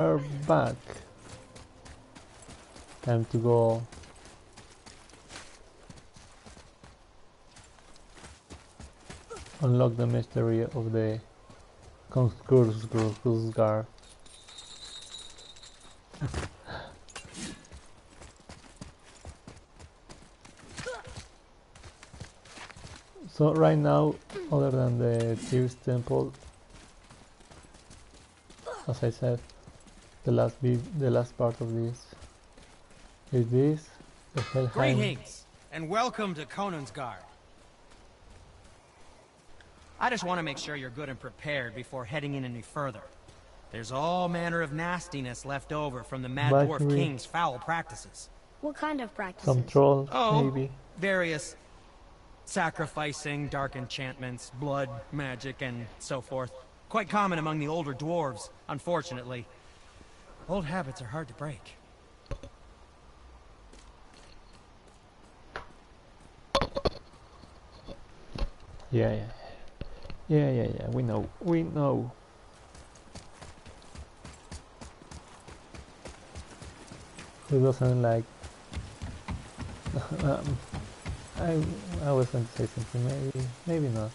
We're back. Time to go. Unlock the mystery of the Kursgar. So right now, other than the Tears Temple, as I said, the last part of this is this, the Helheim. Greetings, and welcome to Konungsgard. I just want to make sure you're good and prepared before heading in any further. There's all manner of nastiness left over from the Mad Dwarf King's foul practices. What kind of practices? Some trolls, maybe. Various sacrificing, dark enchantments, blood, magic, and so forth. Quite common among the older dwarves, unfortunately. Old habits are hard to break. Yeah, we know. Who doesn't like... I was going to say something, maybe not.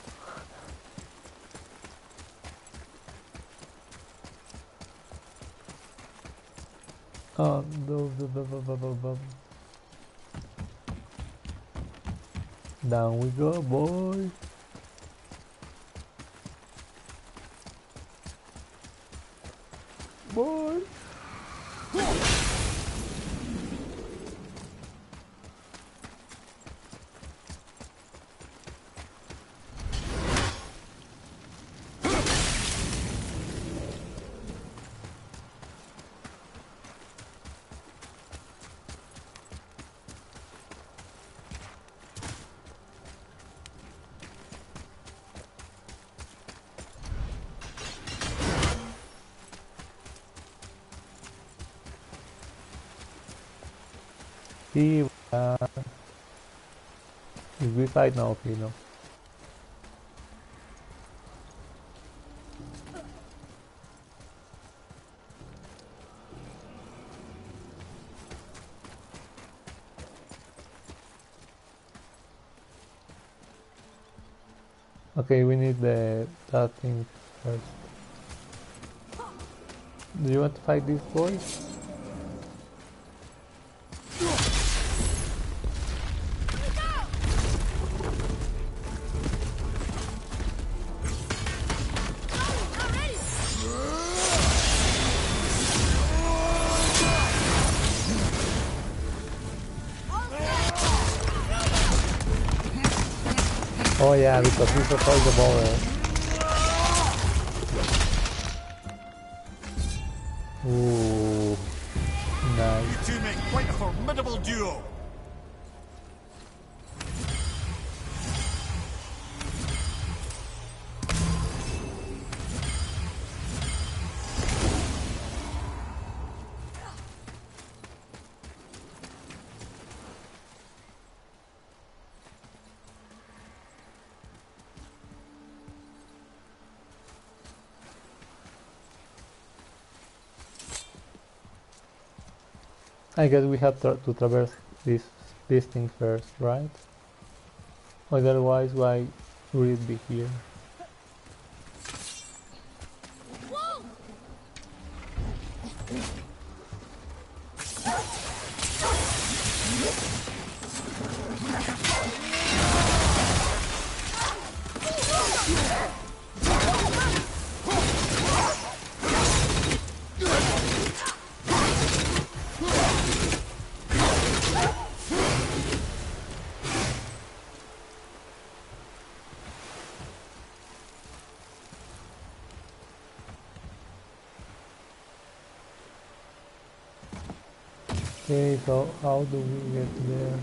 Oh, down we go, boy. Boy. If we fight now, okay, no. Okay, we need that thing first. Do you want to fight this boy? Oh yeah, because he's a ball. Ooh, nice. You two make quite a formidable duo. I guess we have to traverse this thing first, right? Otherwise, why would it be here? Okay, so how do we get there?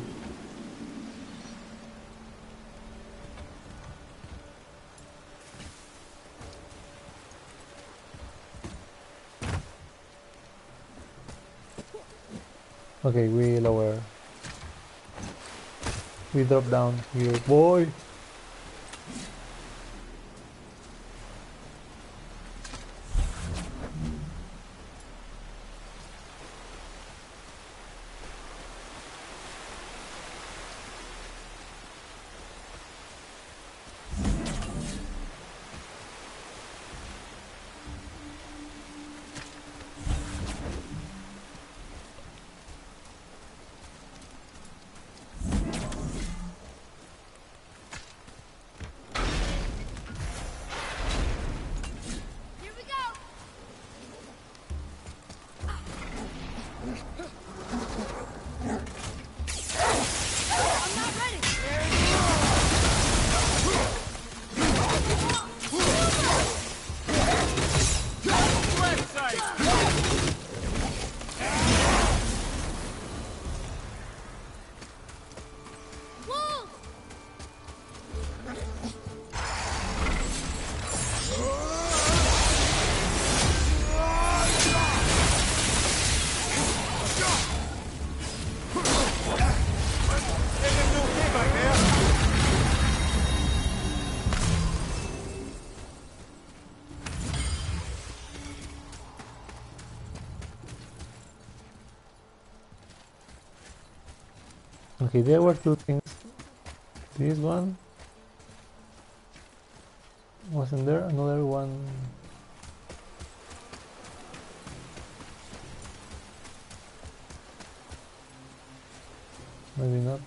Okay, we lower. We drop down here, boy! Okay, there were two things. This one. Wasn't there another one? Maybe not.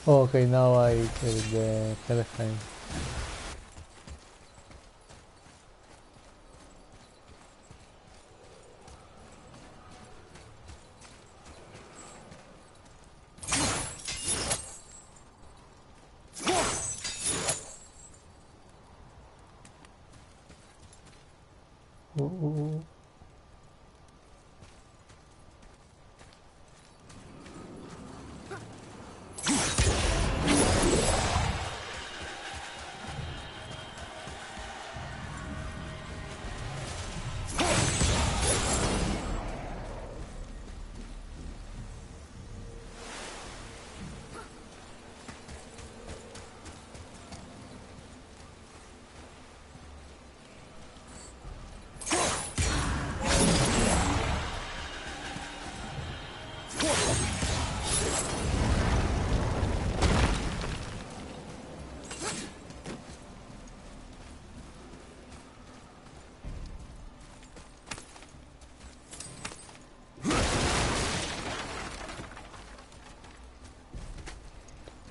Oh, okay, now I get the Helheim. Ooh.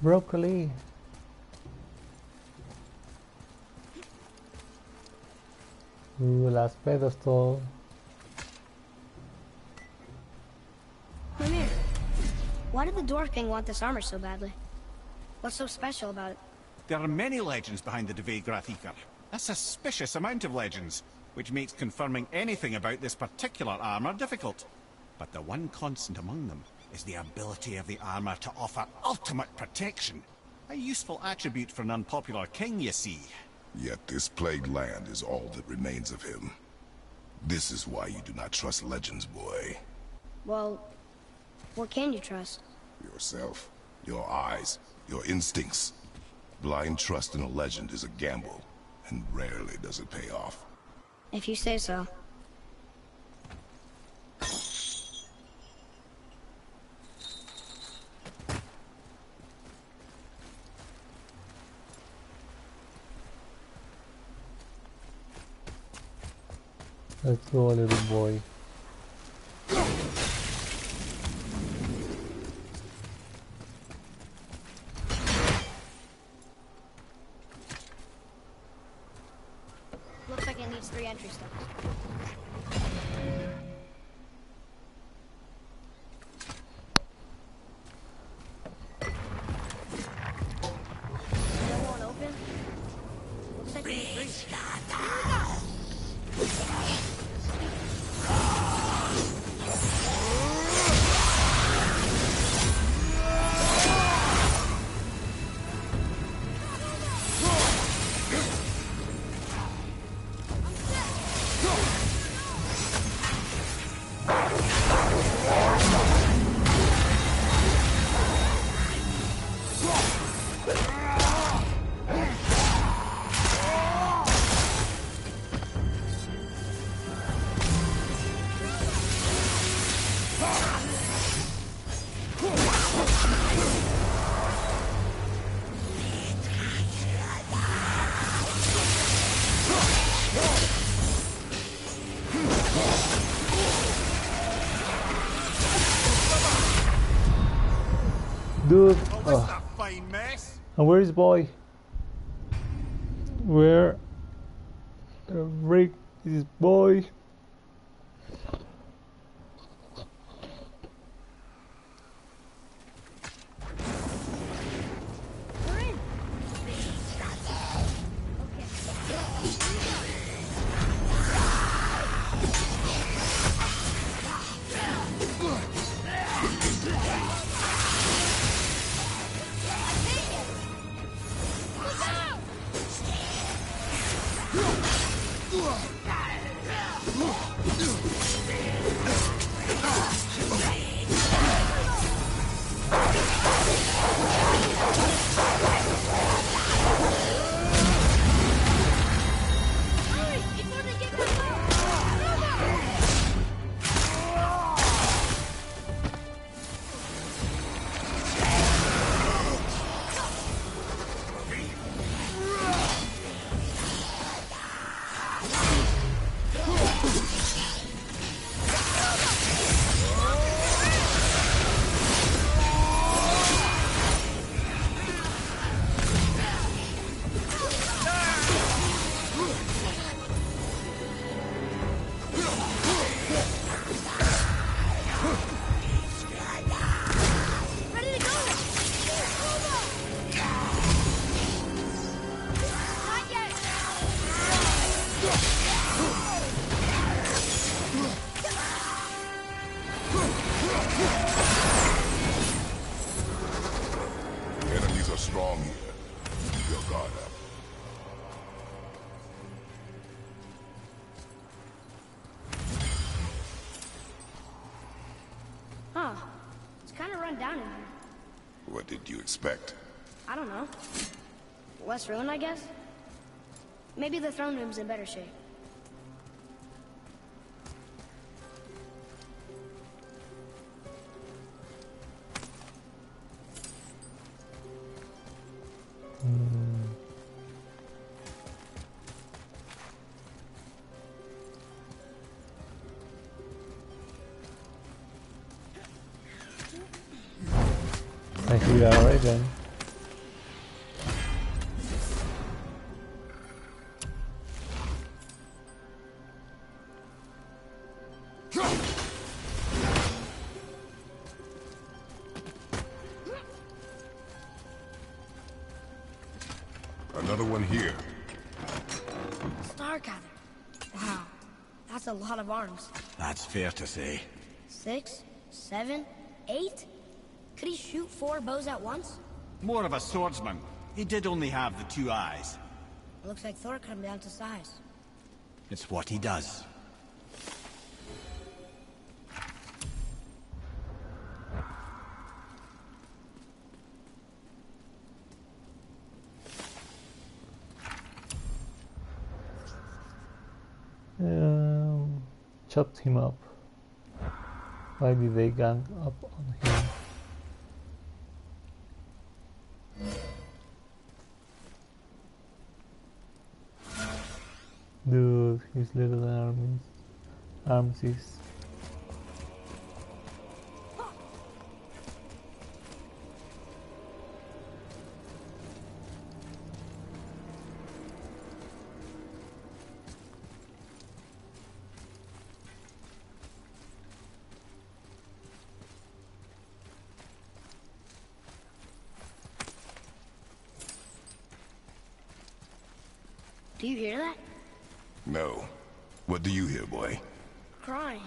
Broccoli. Ooh, last pedestal. Mimir, why did the Dwarf King want this armor so badly? What's so special about it? There are many legends behind the Dve Grathikar. A suspicious amount of legends, which makes confirming anything about this particular armor difficult. But the one constant among them is the ability of the armor to offer ultimate protection. A useful attribute for an unpopular king, you see. Yet this plagued land is all that remains of him. This is why you do not trust legends, boy. Well, what can you trust? Yourself, your eyes, your instincts. Blind trust in a legend is a gamble, and rarely does it pay off. If you say so. Let's go, little boy. Looks like it needs 3 entry stones. That won't open? Looks like it needs 3. Dude, Oh, that's a fine mess. and where is boy? Where the freak is boy? We're in. Okay. your guard up. Huh. It's kind of run down in here. What did you expect? I don't know. Less ruined, I guess? Maybe the throne room's in better shape. I think we are alright then. Another one here. Stargather. Wow. That's a lot of arms. That's fair to say. 6, 7, 8? Could he shoot 4 bows at once? More of a swordsman. He did only have the 2 eyes. Looks like Thor cut him down to size. It's what he does. Chopped him up. Why did they gang up on him? Dude, his little arms is... Do you hear that? No. What do you hear, boy? Crying.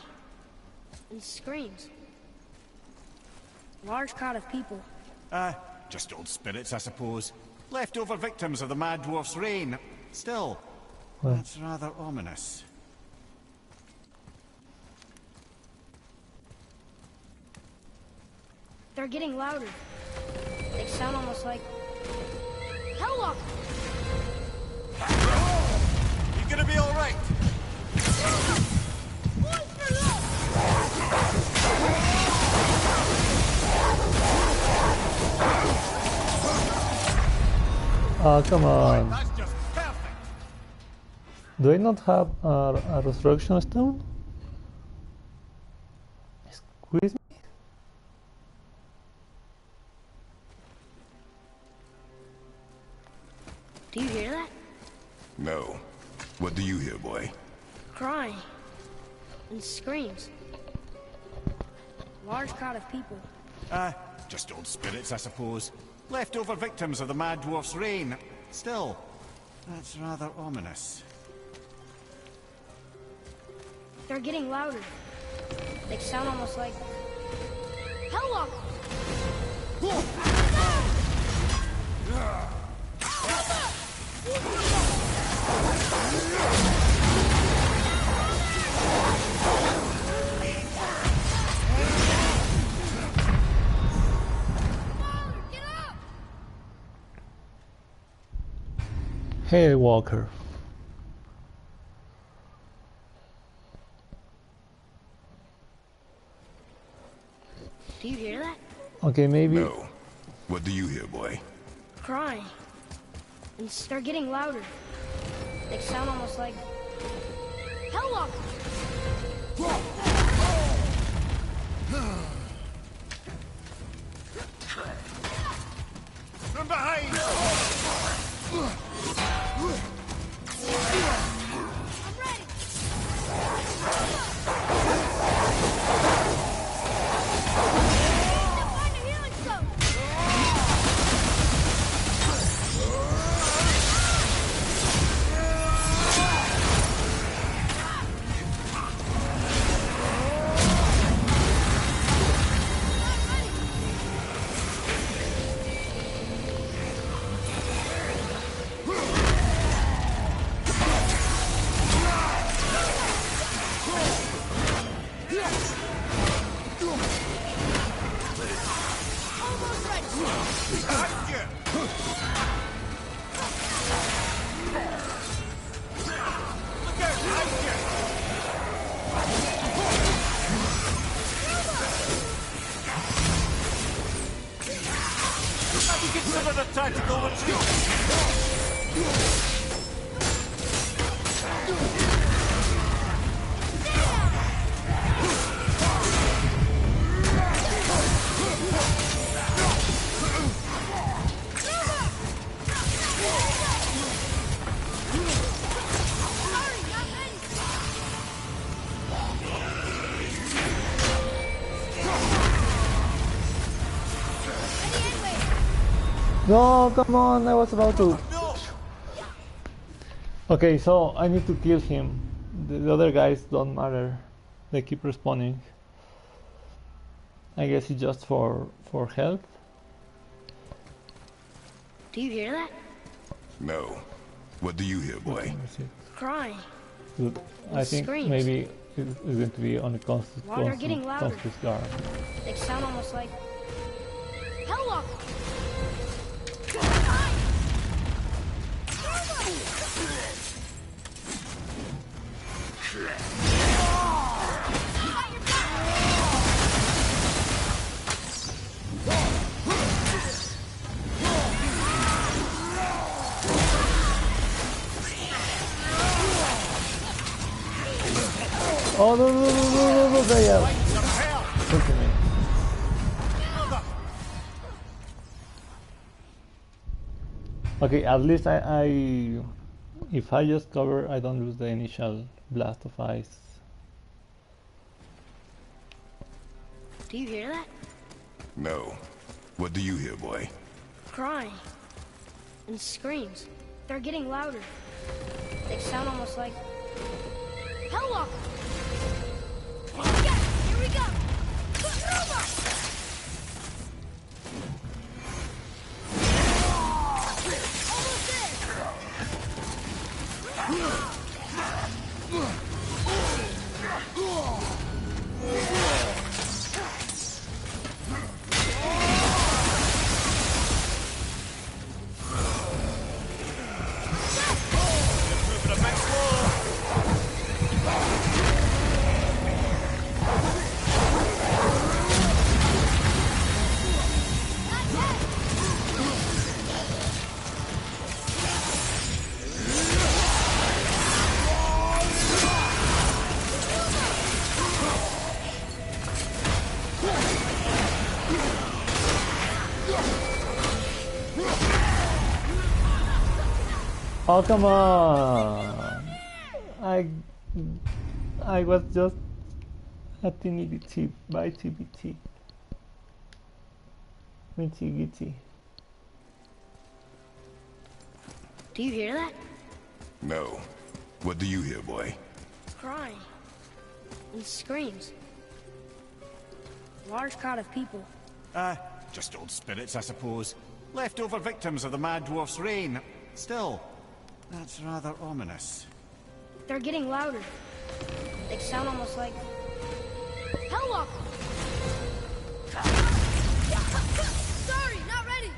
And screams. Large crowd of people. Just old spirits, I suppose. Leftover victims of the Mad Dwarf's reign. Still, that's rather ominous. They're getting louder. They sound almost like... Helllock! You gonna be alright? Oh, come on. That's just perfect. Do I not have a resurrection stone? Squeeze me? Do you hear that? No. What do you hear, boy? Crying. And screams. Large crowd of people. Just old spirits, I suppose. Leftover victims of the Mad Dwarf's reign. Still, that's rather ominous. They're getting louder. They sound almost like... Helllock! Hey, Walker. Do you hear that? Okay, maybe... No. What do you hear, boy? Crying. And they're getting louder. They sound almost like... Helllock! From behind! I'm ready! Find a healing stone! No, come on, I was about to. Okay, so I need to kill him. The other guys don't matter. They keep respawning. I guess it's just for health. Do you hear that? No. What do you hear, boy? Crying. Dude, I think Screams. maybe it's going to be on a constant They're getting louder. guard. They sound almost like Hellwalker. Oh no, they are. Look at me. Okay, at least I if I just cover, I don't lose the initial blast of ice. Do you hear that? No. What do you hear, boy? Crying. And screams. They're getting louder. They sound almost like Hellwalker. Yes, here we go. Almost Oh come on! I was just a teeny bitty bitty bitty. Mitty gitty. Do you hear that? No. What do you hear, boy? Crying. And screams. Large crowd of people. Just old spirits, I suppose. Leftover victims of the Mad Dwarf's reign. Still, that's rather ominous. They're getting louder. They sound almost like Hellwalker. Sorry, not ready.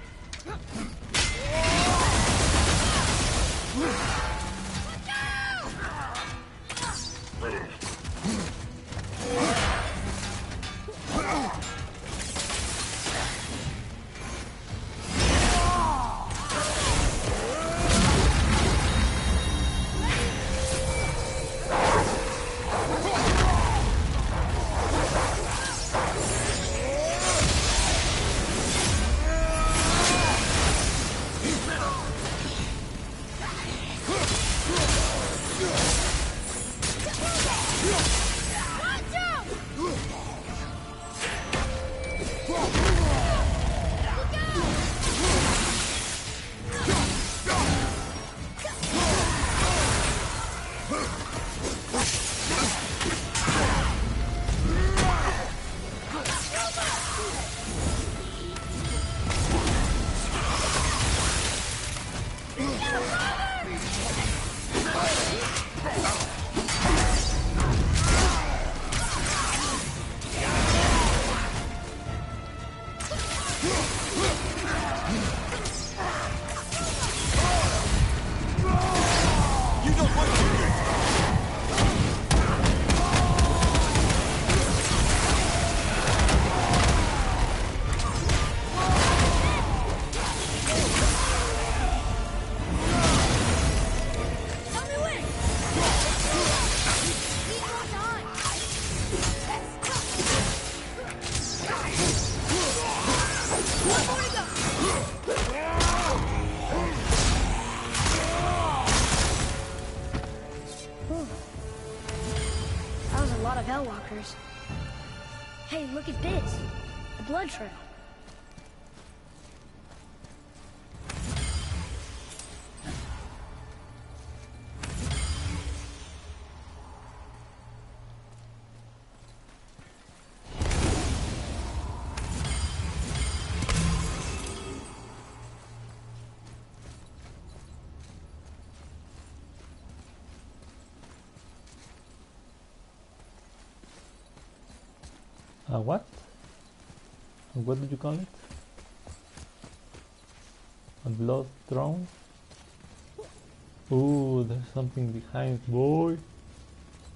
Hellwalkers. Hey, look at this. The blood trail. What? What did you call it? A blood throne? Ooh, there's something behind, boy.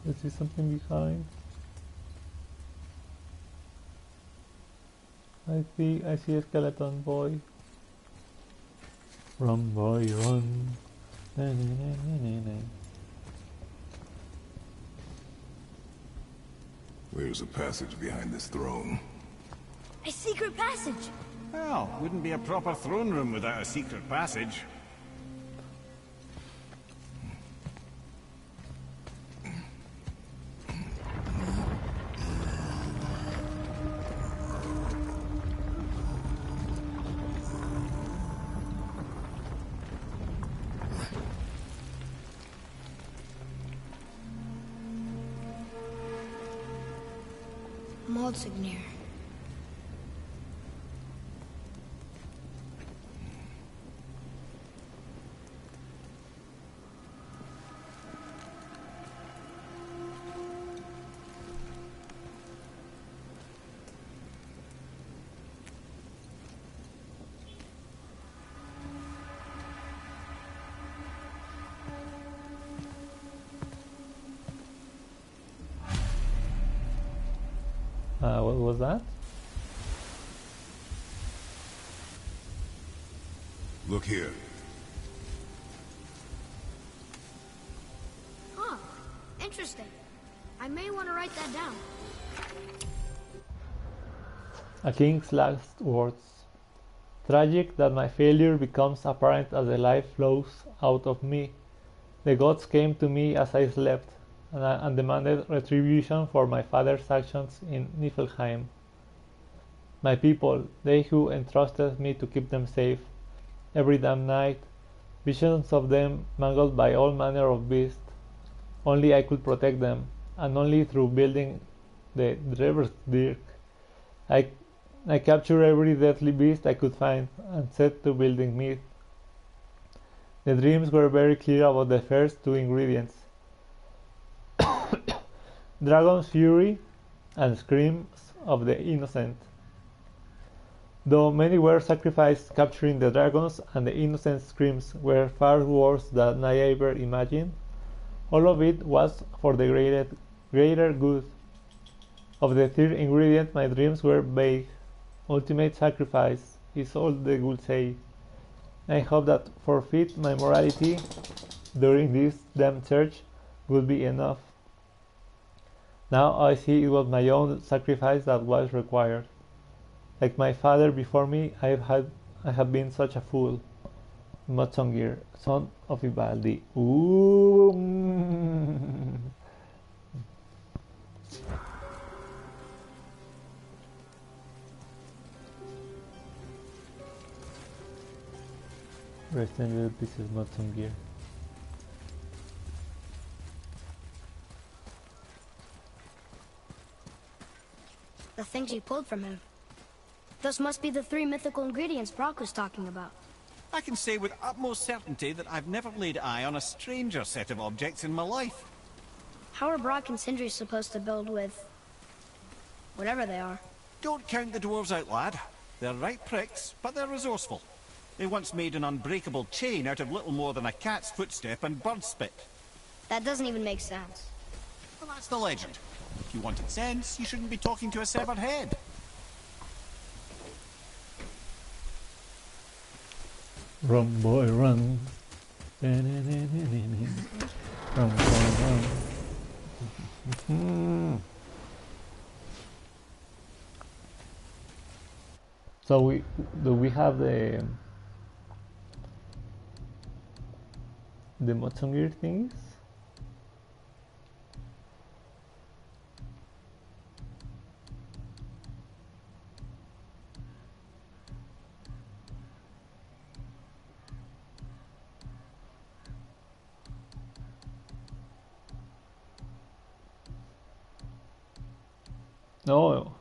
I see something behind. I see a skeleton, boy. Run, boy, run. Na, na, na, na, na, na. Where's the passage behind this throne? A secret passage! Well, wouldn't be a proper throne room without a secret passage. Maldsignir. What was that? Look here. Huh. Interesting. I may want to write that down. A king's last words. Tragic that my failure becomes apparent as the life flows out of me. The gods came to me as I slept, and demanded retribution for my father's actions in Niflheim. My people, they who entrusted me to keep them safe, every damn night, visions of them mangled by all manner of beasts. Only I could protect them, and only through building the Drever's Dirk. I captured every deadly beast I could find, and set to building meat. The dreams were very clear about the first two ingredients. Dragon's fury and screams of the innocent. Though many were sacrificed capturing the dragons, and the innocent screams were far worse than I ever imagined, all of it was for the greater good. Of the third ingredient, my dreams were vague. Ultimate sacrifice is all they would say. I hope that forfeit my morality during this damn search would be enough. Now I see it was my own sacrifice that was required. Like my father before me, I have been such a fool. Motsongir, son of Ivaldi. Ooh. Rest in little pieces, Motsongir. The things you pulled from him. Those must be the three mythical ingredients Brock was talking about. I can say with utmost certainty that I've never laid eye on a stranger set of objects in my life. How are Brock and Sindri supposed to build with... whatever they are? Don't count the dwarves out, lad. They're right pricks, but they're resourceful. They once made an unbreakable chain out of little more than a cat's footstep and bird spit. That doesn't even make sense. Well, that's the legend. If you wanted sense, you shouldn't be talking to a severed head. Run, boy, run. Run, boy, run. So we have the Motsongir things. No.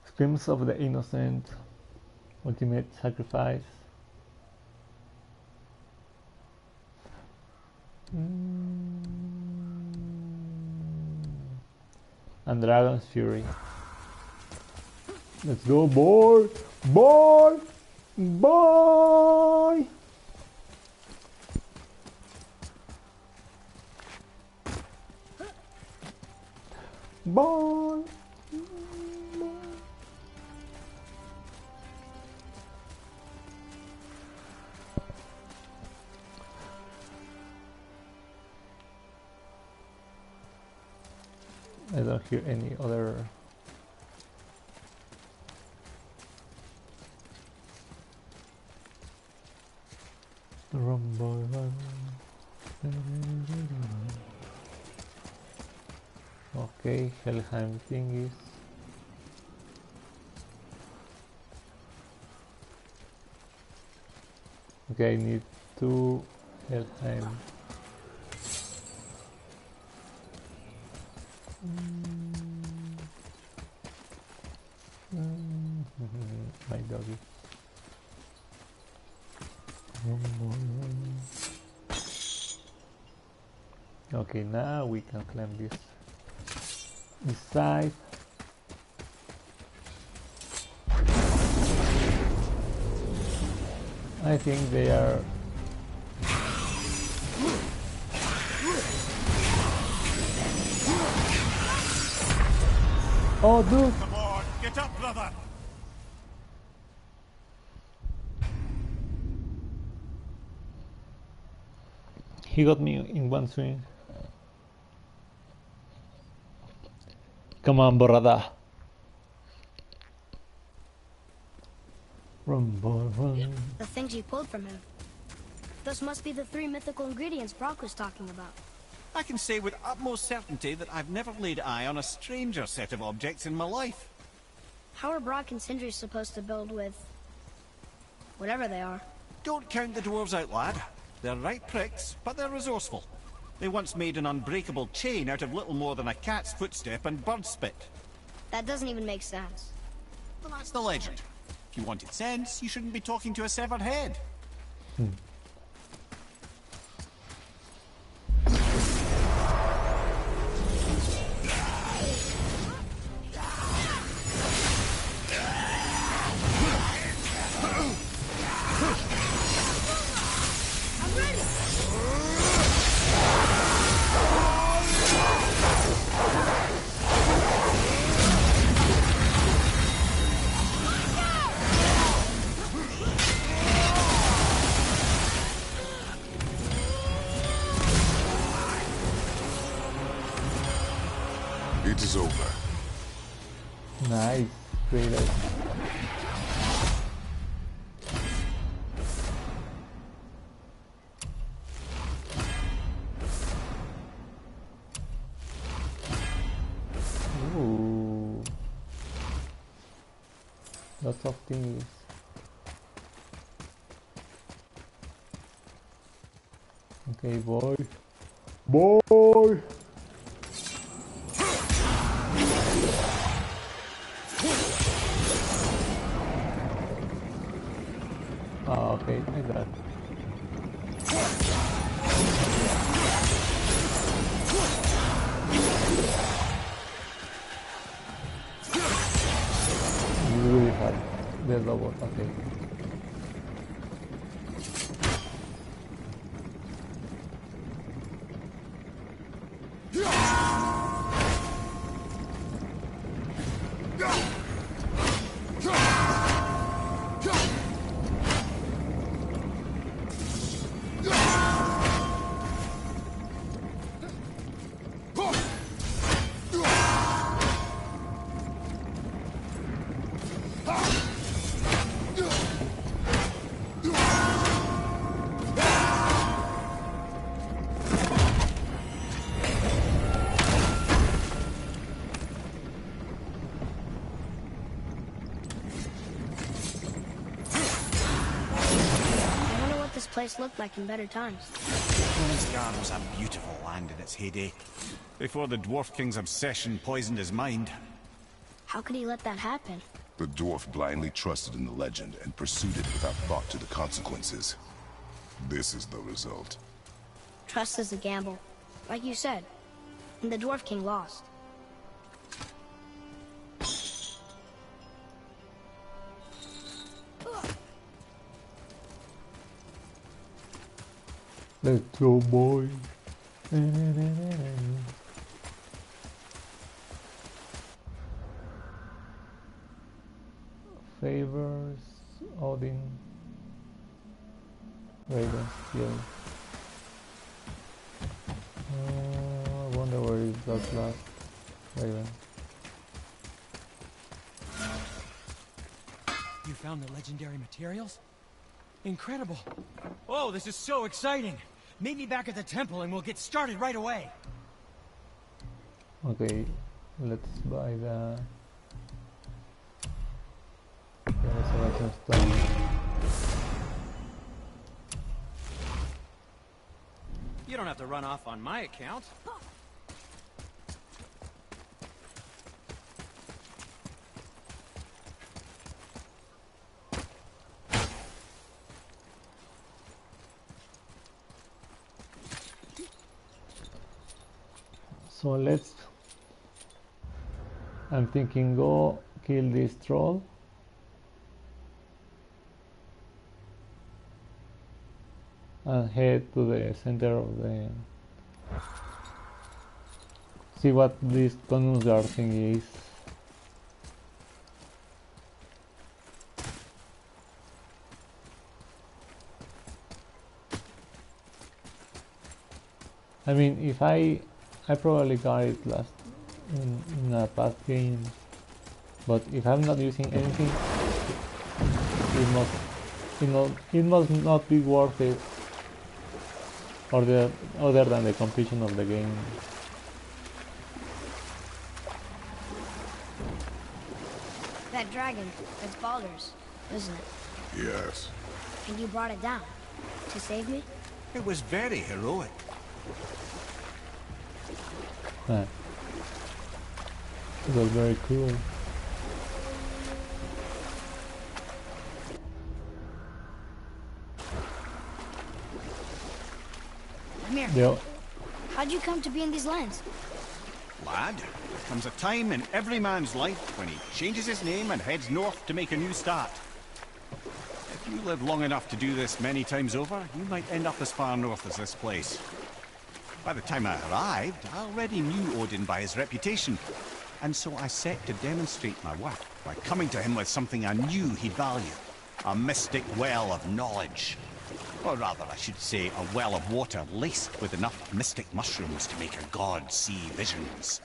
Screams of the innocent. Ultimate sacrifice. And Dragon's Fury. Let's go, boy! Boy! Boy! Boy! I don't hear any other. Rumble run. Okay, Helheim thingies. Okay, I need 2 Helheim. My doggy. Okay, now we can climb this side. I think they are. Oh, dude! Come on, get up, brother! He got me in one swing. Come on, Borrada. Run, boy, run. The things you pulled from him. Those must be the 3 mythical ingredients Brock was talking about. I can say with utmost certainty that I've never laid eye on a stranger set of objects in my life. How are Brock and Sindri supposed to build with... whatever they are? Don't count the dwarves out, lad. They're right pricks, but they're resourceful. They once made an unbreakable chain out of little more than a cat's footstep and bird spit. That doesn't even make sense. Well, that's the legend. If you wanted sense, you shouldn't be talking to a severed head. It is over. Nice, Kratos. Ooh. Lots of things. Okay, boy. Boy! Oh, okay, like that. Really hard. The robot, okay. Place looked like in better times. Asgard was a beautiful land in its heyday, before the Dwarf King's obsession poisoned his mind. How could he let that happen? The dwarf blindly trusted in the legend and pursued it without thought to the consequences. This is the result. Trust is a gamble, like you said. And the Dwarf King lost. Let's go, boy. Favors, Odin, Raven, Steel. I wonder where is that last Raven. You found the legendary materials? Incredible. Oh, this is so exciting. Meet me back at the temple and we'll get started right away. Okay, let's buy the resurrection stone. You don't have to run off on my account. So let's, I'm thinking, go kill this troll. And head to the center of the, see what this Conus Guard thing is. I mean, if I probably got it last in a past game, but if I'm not using anything, it must not be worth it, or other than the completion of the game. That dragon, it's Baldur's, isn't it? Yes. And you brought it down to save me? It was very heroic. It was very cool. Amir, Yeah. how'd you come to be in these lands? Lad, there comes a time in every man's life when he changes his name and heads north to make a new start. If you live long enough to do this many times over, you might end up as far north as this place. By the time I arrived, I already knew Odin by his reputation, and so I set to demonstrate my worth by coming to him with something I knew he'd value. A mystic well of knowledge. Or rather, I should say, a well of water laced with enough mystic mushrooms to make a god see visions.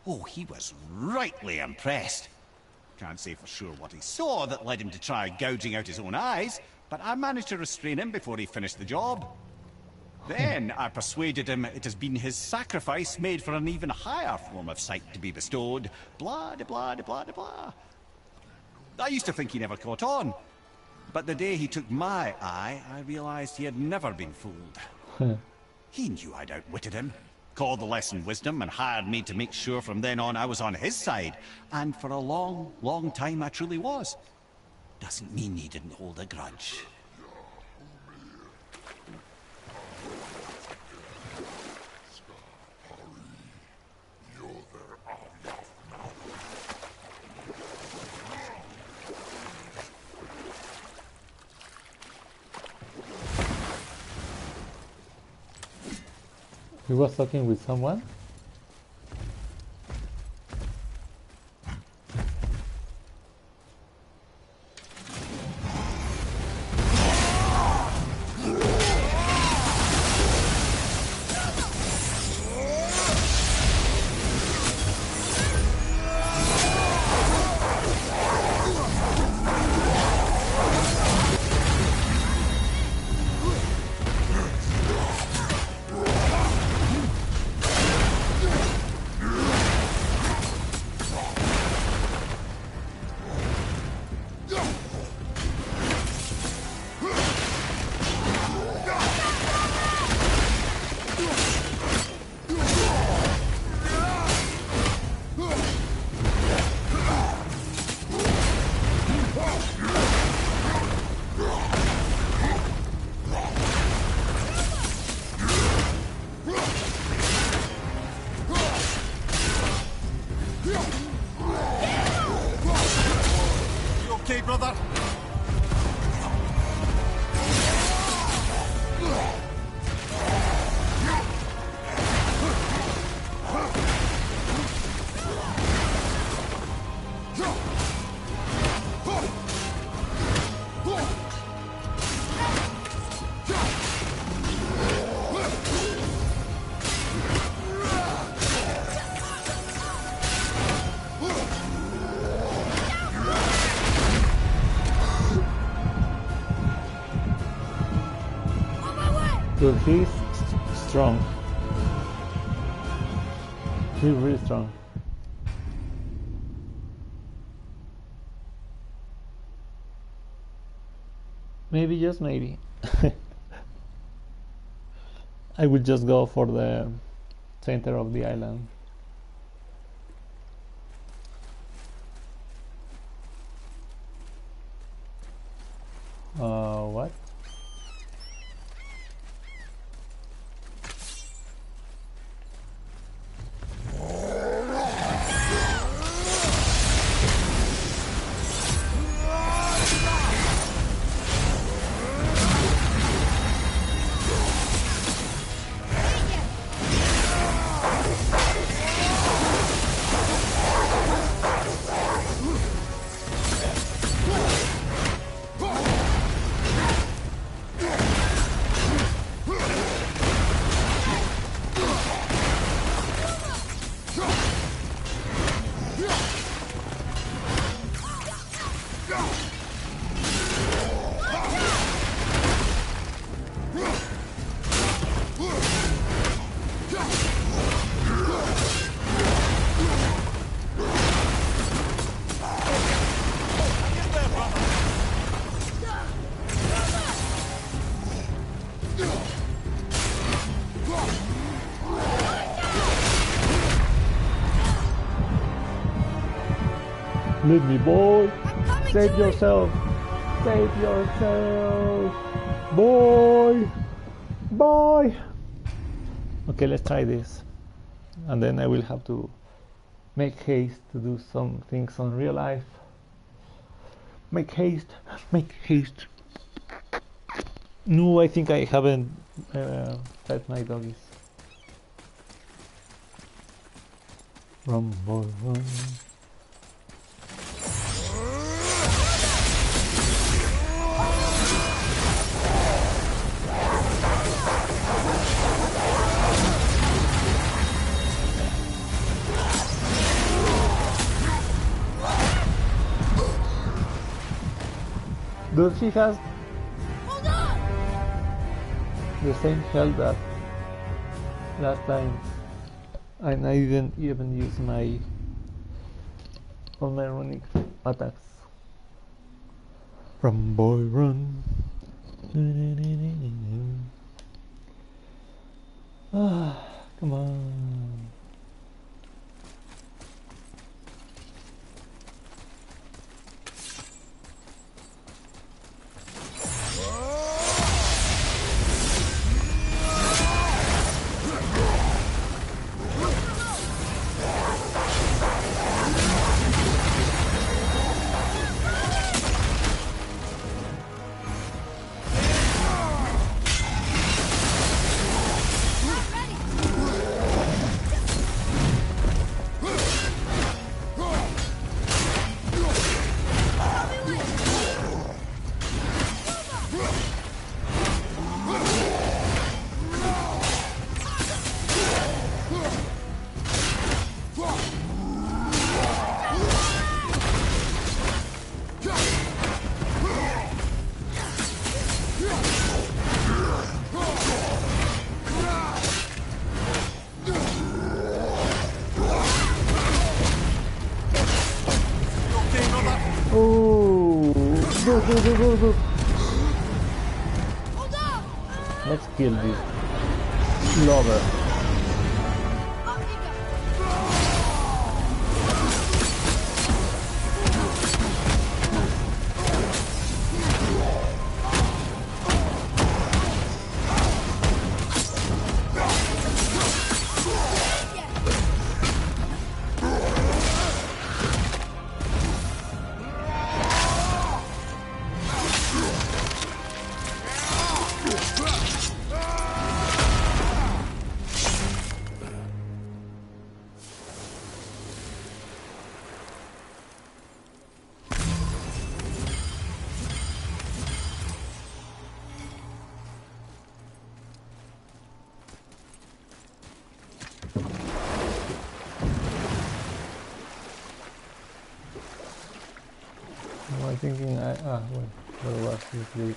Oh, he was rightly impressed. Can't say for sure what he saw that led him to try gouging out his own eyes, but I managed to restrain him before he finished the job. Then I persuaded him it has been his sacrifice made for an even higher form of sight to be bestowed. Blah, de blah, de blah, de blah. I used to think he never caught on. But the day he took my eye, I realized he had never been fooled. He knew I'd outwitted him, called the lesson wisdom, and hired me to make sure from then on I was on his side. And for a long, long time I truly was. Doesn't mean he didn't hold a grudge. He was talking with someone? Dude, he's strong. He's really strong. Maybe, just maybe, I will just go for the center of the island. What? Leave me, boy. Save yourself. Save yourself. Boy. Boy. Okay, let's try this. And then I will have to make haste to do some things on real life. Make haste. Make haste. No, I think I haven't fed my doggies. Run, boy, run. Dude, she has the same health that last time, and I didn't even use all my running attacks. Run, boy, run. Ah, come on. Go. Let's kill this lover. I'm thinking wait, where was this lead?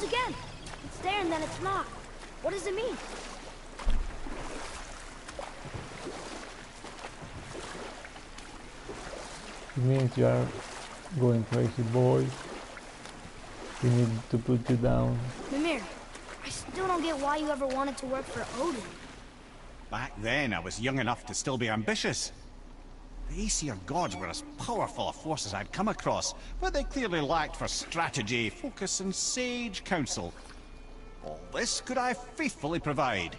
froze again. It's there and then it's not. What does it mean? It means you are going crazy, boy. We need to put you down. Mimir, I still don't get why you ever wanted to work for Odin. Back then, I was young enough to still be ambitious. The Aesir gods were as powerful a force as I'd come across, but they clearly lacked for strategy, focus, and sage counsel. All this could I faithfully provide.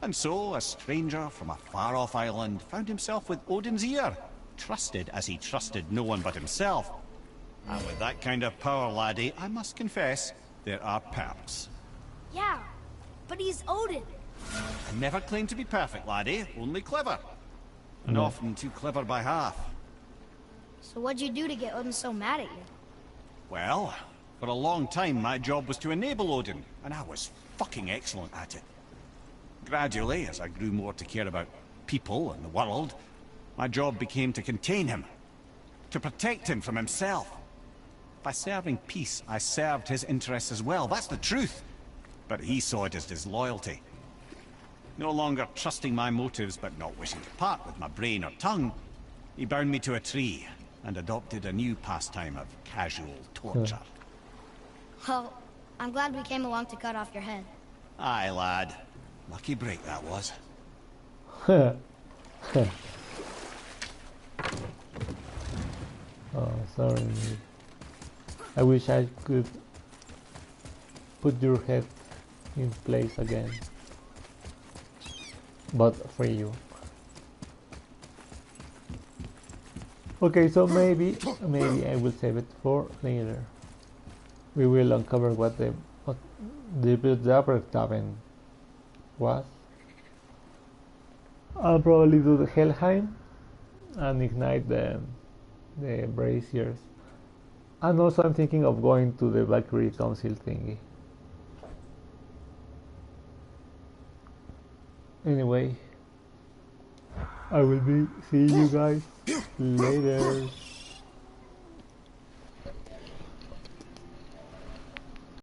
And so, a stranger from a far-off island found himself with Odin's ear, trusted as he trusted no one but himself. And with that kind of power, laddie, I must confess, there are perks. Yeah, but he's Odin. I never claimed to be perfect, laddie, only clever. And often too clever by half. So what'd you do to get Odin so mad at you? Well, for a long time my job was to enable Odin, and I was fucking excellent at it. Gradually, as I grew more to care about people and the world, my job became to contain him, to protect him from himself. By serving peace, I served his interests as well, that's the truth. But he saw it as disloyalty. No longer trusting my motives, but not wishing to part with my brain or tongue, he bound me to a tree and adopted a new pastime of casual torture. Well, I'm glad we came along to cut off your head. Aye, lad. Lucky break that was. Oh, sorry. I wish I could put your head in place again. But for you. Okay, so maybe I will save it for later. We will uncover what the Dabbertaven was. I'll probably do the Helheim and ignite the braziers. And also I'm thinking of going to the Valkyrie Council thingy. Anyway, I will be seeing you guys later.